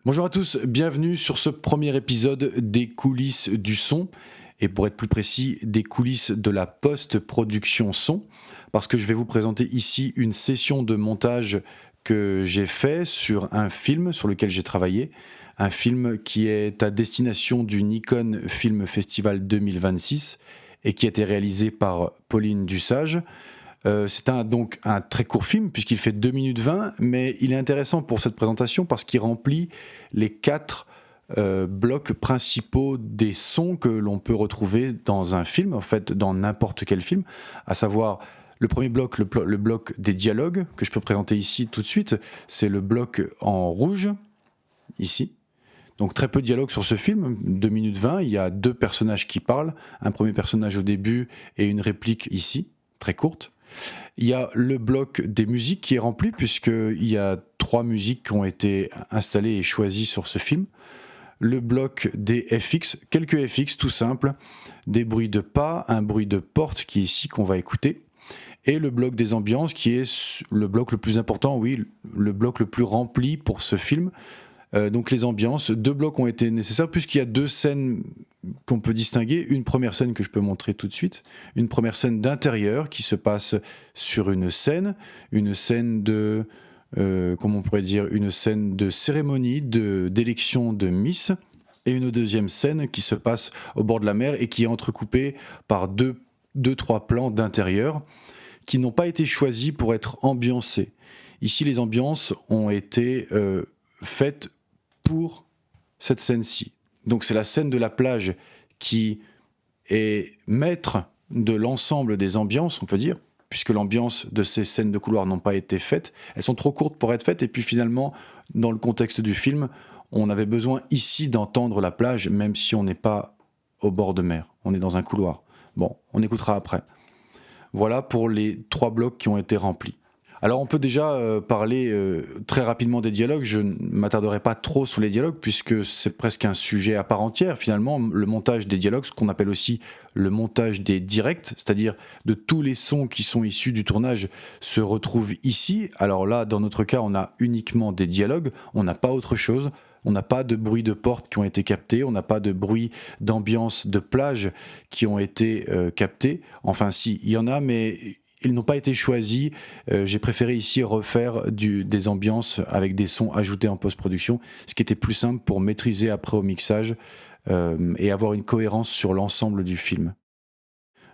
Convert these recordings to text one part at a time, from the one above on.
Bonjour à tous, bienvenue sur ce premier épisode des coulisses du son, et pour être plus précis, des coulisses de la post-production son, parce que je vais vous présenter ici une session de montage que j'ai fait sur un film sur lequel j'ai travaillé, un film qui est à destination du Nikon Film Festival 2026 et qui a été réalisé par Pauline Dussage. C'est donc un très court film puisqu'il fait 2 minutes 20, mais il est intéressant pour cette présentation parce qu'il remplit les 4 blocs principaux des sons que l'on peut retrouver dans un film, en fait dans n'importe quel film, à savoir le premier bloc, le bloc des dialogues, que je peux présenter ici tout de suite, c'est le bloc en rouge, ici. Donc très peu de dialogue sur ce film, 2 minutes 20, il y a 2 personnages qui parlent, un premier personnage au début et une réplique ici, très courte. Il y a le bloc des musiques qui est rempli puisqu'il y a 3 musiques qui ont été installées et choisies sur ce film. Le bloc des FX, quelques FX tout simples, des bruits de pas, un bruit de porte qui est ici qu'on va écouter. Et le bloc des ambiances qui est le bloc le plus important, oui, le bloc le plus rempli pour ce film. Donc les ambiances, 2 blocs ont été nécessaires puisqu'il y a 2 scènes qu'on peut distinguer. Une première scène que je peux montrer tout de suite, une première scène d'intérieur qui se passe sur une scène de, comment on pourrait dire, une scène de cérémonie d'élection de Miss, et une deuxième scène qui se passe au bord de la mer et qui est entrecoupée par deux, trois plans d'intérieur qui n'ont pas été choisis pour être ambiancés. Ici, les ambiances ont été faites pour cette scène-ci. Donc c'est la scène de la plage qui est maître de l'ensemble des ambiances, on peut dire, puisque l'ambiance de ces scènes de couloir n'ont pas été faites. Elles sont trop courtes pour être faites, et puis finalement, dans le contexte du film, on avait besoin ici d'entendre la plage, même si on n'est pas au bord de mer, on est dans un couloir. Bon, on écoutera après. Voilà pour les 3 blocs qui ont été remplis. Alors on peut déjà parler très rapidement des dialogues, je ne m'attarderai pas trop sur les dialogues puisque c'est presque un sujet à part entière finalement, le montage des dialogues, ce qu'on appelle aussi le montage des directs, c'est-à-dire de tous les sons qui sont issus du tournage se retrouvent ici. Alors là, dans notre cas, on a uniquement des dialogues, on n'a pas autre chose. On n'a pas de bruit de porte qui ont été captés, on n'a pas de bruit d'ambiance de plage qui ont été captés. Enfin si, il y en a, mais ils n'ont pas été choisis. J'ai préféré ici refaire des ambiances avec des sons ajoutés en post-production, ce qui était plus simple pour maîtriser après au mixage et avoir une cohérence sur l'ensemble du film.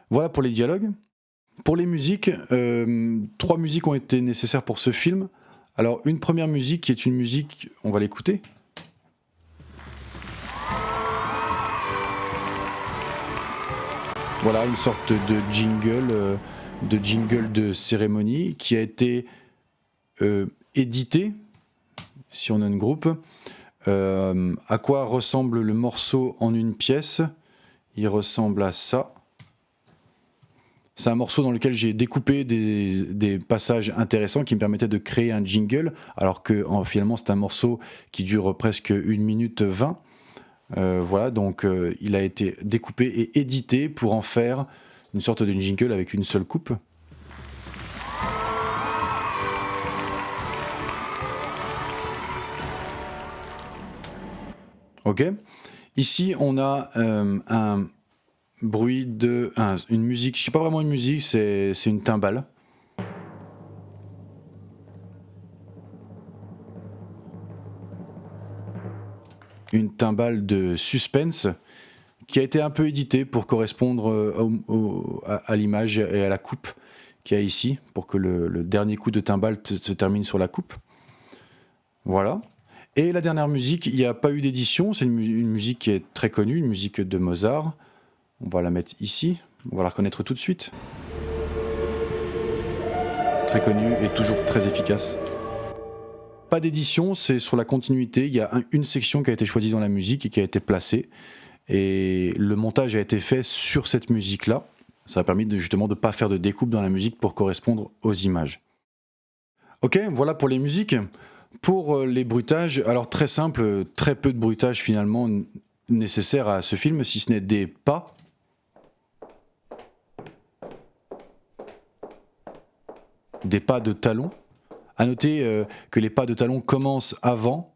Voilà pour les dialogues. Pour les musiques, 3 musiques ont été nécessaires pour ce film. Alors une première musique qui est une musique, on va l'écouter. Voilà, une sorte de jingle de cérémonie qui a été édité, si on a une groupe. À quoi ressemble le morceau en une pièce? Il ressemble à ça. C'est un morceau dans lequel j'ai découpé des passages intéressants qui me permettaient de créer un jingle, alors que finalement c'est un morceau qui dure presque 1 minute 20. Voilà, donc il a été découpé et édité pour en faire une sorte de jingle avec une seule coupe. Ok. Ici, on a un bruit une musique. C'est pas vraiment une musique, c'est une timbale. Une timbale de suspense qui a été un peu éditée pour correspondre à l'image et à la coupe qu'il y a ici, pour que le dernier coup de timbale se termine sur la coupe. Voilà. Et la dernière musique, il n'y a pas eu d'édition, c'est une musique qui est très connue, une musique de Mozart. On va la mettre ici, on va la reconnaître tout de suite. Très connue et toujours très efficace. Pas d'édition, c'est sur la continuité, il y a une section qui a été choisie dans la musique et qui a été placée. Et le montage a été fait sur cette musique-là. Ça a permis justement de ne pas faire de découpe dans la musique pour correspondre aux images. Ok, voilà pour les musiques. Pour les bruitages, alors très simple, très peu de bruitage finalement nécessaire à ce film, si ce n'est des pas. Des pas de talons. À noter que les pas de talons commencent avant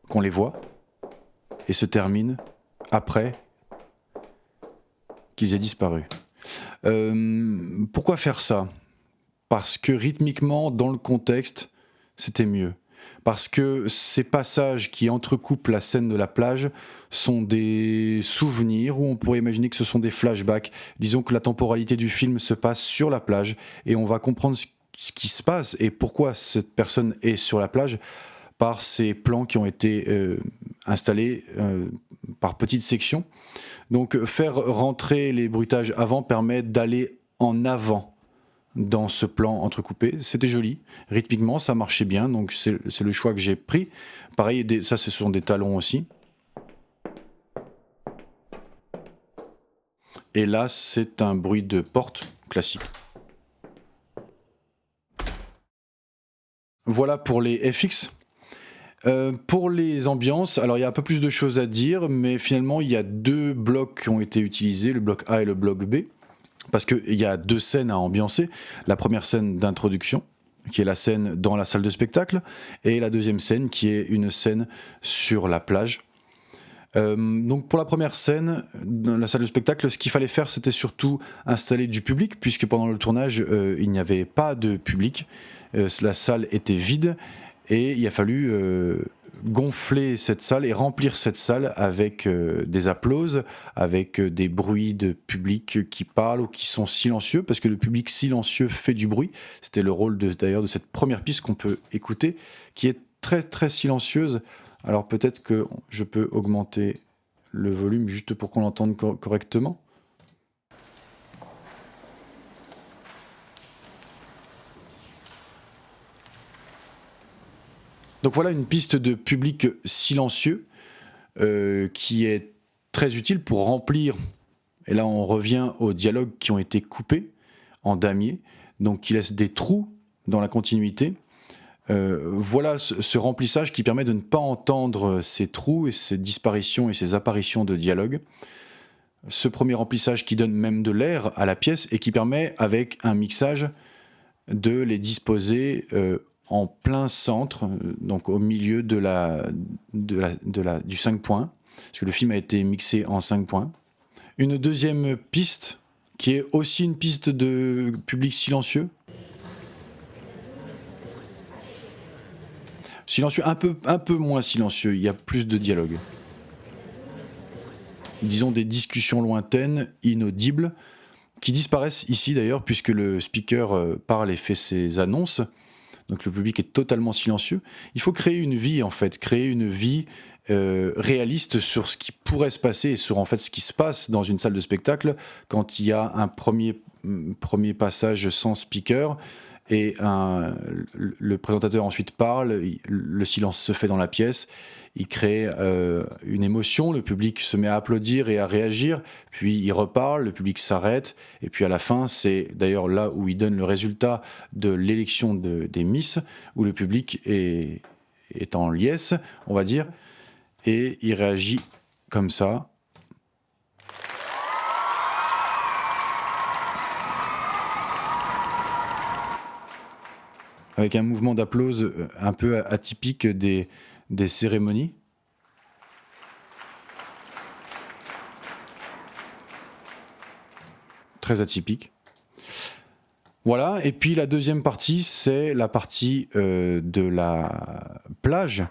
qu'on les voit et se termine après qu'ils aient disparu. Pourquoi faire ça ? Parce que rythmiquement, dans le contexte, c'était mieux. Parce que ces passages qui entrecoupent la scène de la plage sont des souvenirs, ou on pourrait imaginer que ce sont des flashbacks. Disons que la temporalité du film se passe sur la plage, et on va comprendre ce qui se passe et pourquoi cette personne est sur la plage par ces plans qui ont été installés par petites sections. Donc faire rentrer les bruitages avant permet d'aller en avant dans ce plan entrecoupé. C'était joli, rythmiquement ça marchait bien, donc c'est le choix que j'ai pris. Pareil, ça ce sont des talons aussi. Et là c'est un bruit de porte classique. Voilà pour les FX. Pour les ambiances, alors il y a un peu plus de choses à dire, mais finalement il y a deux blocs qui ont été utilisés, le bloc A et le bloc B, parce qu'il y a deux scènes à ambiancer. La première scène d'introduction, qui est la scène dans la salle de spectacle, et la deuxième scène qui est une scène sur la plage. Donc pour la première scène, dans la salle de spectacle, ce qu'il fallait faire, c'était surtout installer du public, puisque pendant le tournage, il n'y avait pas de public, la salle était vide, et il a fallu gonfler cette salle et remplir cette salle avec des applauses, avec des bruits de public qui parlent ou qui sont silencieux, parce que le public silencieux fait du bruit. C'était le rôle d'ailleurs de cette première piste qu'on peut écouter, qui est très très silencieuse. Alors peut-être que je peux augmenter le volume juste pour qu'on l'entende correctement. Donc voilà une piste de public silencieux qui est très utile pour remplir, et là on revient aux dialogues qui ont été coupés en damier, donc qui laissent des trous dans la continuité. Voilà ce remplissage qui permet de ne pas entendre ces trous et ces disparitions et ces apparitions de dialogue. Ce premier remplissage qui donne même de l'air à la pièce et qui permet, avec un mixage, de les disposer en plein centre, donc au milieu du 5 points, parce que le film a été mixé en 5 points. Une deuxième piste, qui est aussi une piste de public silencieux. Silencieux, un peu moins silencieux, il y a plus de dialogue. Disons des discussions lointaines, inaudibles, qui disparaissent ici d'ailleurs, puisque le speaker parle et fait ses annonces. Donc le public est totalement silencieux. Il faut créer une vie en fait, créer une vie réaliste sur ce qui pourrait se passer et sur en fait ce qui se passe dans une salle de spectacle quand il y a un premier passage sans speaker et le présentateur ensuite parle, le silence se fait dans la pièce, il crée une émotion, le public se met à applaudir et à réagir, puis il reparle, le public s'arrête, et puis à la fin, c'est d'ailleurs là où il donne le résultat de l'élection des Miss, où le public est en liesse, on va dire, et il réagit comme ça. Avec un mouvement d'applause un peu atypique des cérémonies. Très atypique. Voilà, et puis la deuxième partie, c'est la partie de la plage.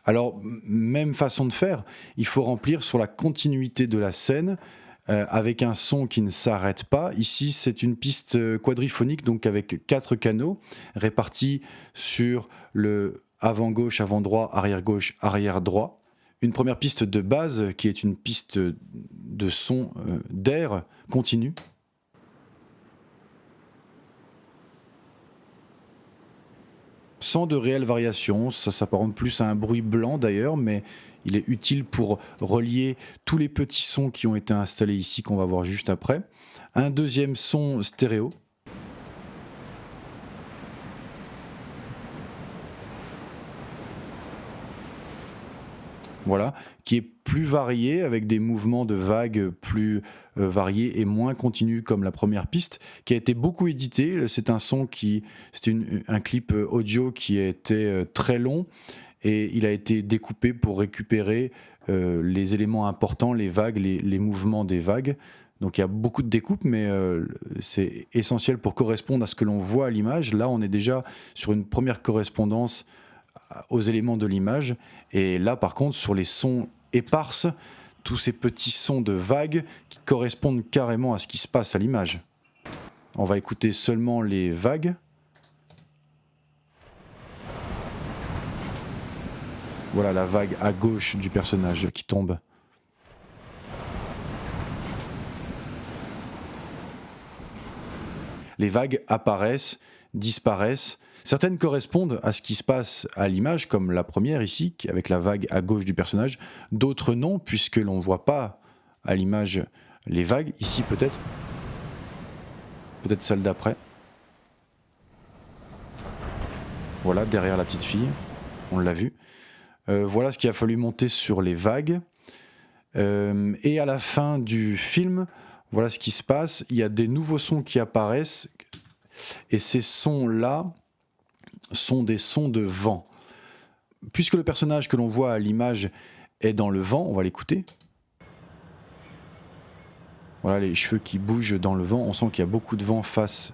Alors, même façon de faire, il faut remplir sur la continuité de la scène, avec un son qui ne s'arrête pas. Ici, c'est une piste quadriphonique, donc avec 4 canaux répartis sur le avant-gauche, avant-droit, arrière-gauche, arrière-droit. Une première piste de base qui est une piste de son d'air continu. Sans de réelles variations, ça s'apparente plus à un bruit blanc d'ailleurs, mais il est utile pour relier tous les petits sons qui ont été installés ici, qu'on va voir juste après. Un deuxième son stéréo. Voilà, qui est plus varié, avec des mouvements de vagues plus variés et moins continus comme la première piste, qui a été beaucoup édité. C'est un clip audio qui a été très long et il a été découpé pour récupérer les éléments importants, les vagues, les mouvements des vagues. Donc il y a beaucoup de découpes, mais c'est essentiel pour correspondre à ce que l'on voit à l'image. Là, on est déjà sur une première correspondance aux éléments de l'image. Et là, par contre, sur les sons éparses, tous ces petits sons de vagues qui correspondent carrément à ce qui se passe à l'image. On va écouter seulement les vagues. Voilà la vague à gauche du personnage qui tombe. Les vagues apparaissent, disparaissent. Certaines correspondent à ce qui se passe à l'image, comme la première ici, avec la vague à gauche du personnage. D'autres non, puisque l'on ne voit pas à l'image les vagues. Ici peut-être celle d'après. Voilà, derrière la petite fille, on l'a vu. Voilà ce qu'il a fallu monter sur les vagues. Et à la fin du film, voilà ce qui se passe. Il y a des nouveaux sons qui apparaissent. Et ces sons-là sont des sons de vent. Puisque le personnage que l'on voit à l'image est dans le vent, on va l'écouter. Voilà les cheveux qui bougent dans le vent. On sent qu'il y a beaucoup de vent face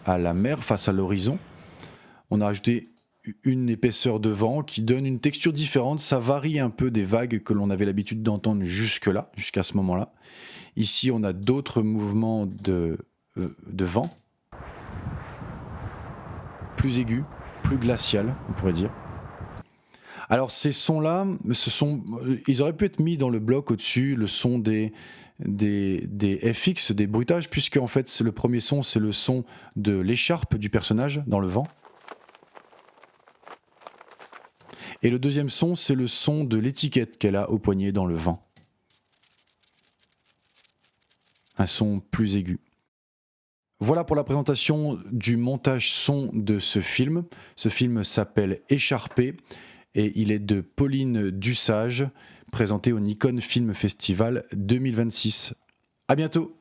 à la mer, face à l'horizon. On a ajouté une épaisseur de vent qui donne une texture différente. Ça varie un peu des vagues que l'on avait l'habitude d'entendre jusque-là, jusqu'à ce moment-là. Ici, on a d'autres mouvements de vent, plus aigus, plus glacial, on pourrait dire. Alors ces sons-là, ils auraient pu être mis dans le bloc au-dessus, le son des FX, des bruitages, puisque en fait le premier son, c'est le son de l'écharpe du personnage dans le vent. Et le deuxième son, c'est le son de l'étiquette qu'elle a au poignet dans le vent. Un son plus aigu. Voilà pour la présentation du montage son de ce film. Ce film s'appelle Écharpé et il est de Pauline Dussage, présenté au Nikon Film Festival 2026. À bientôt!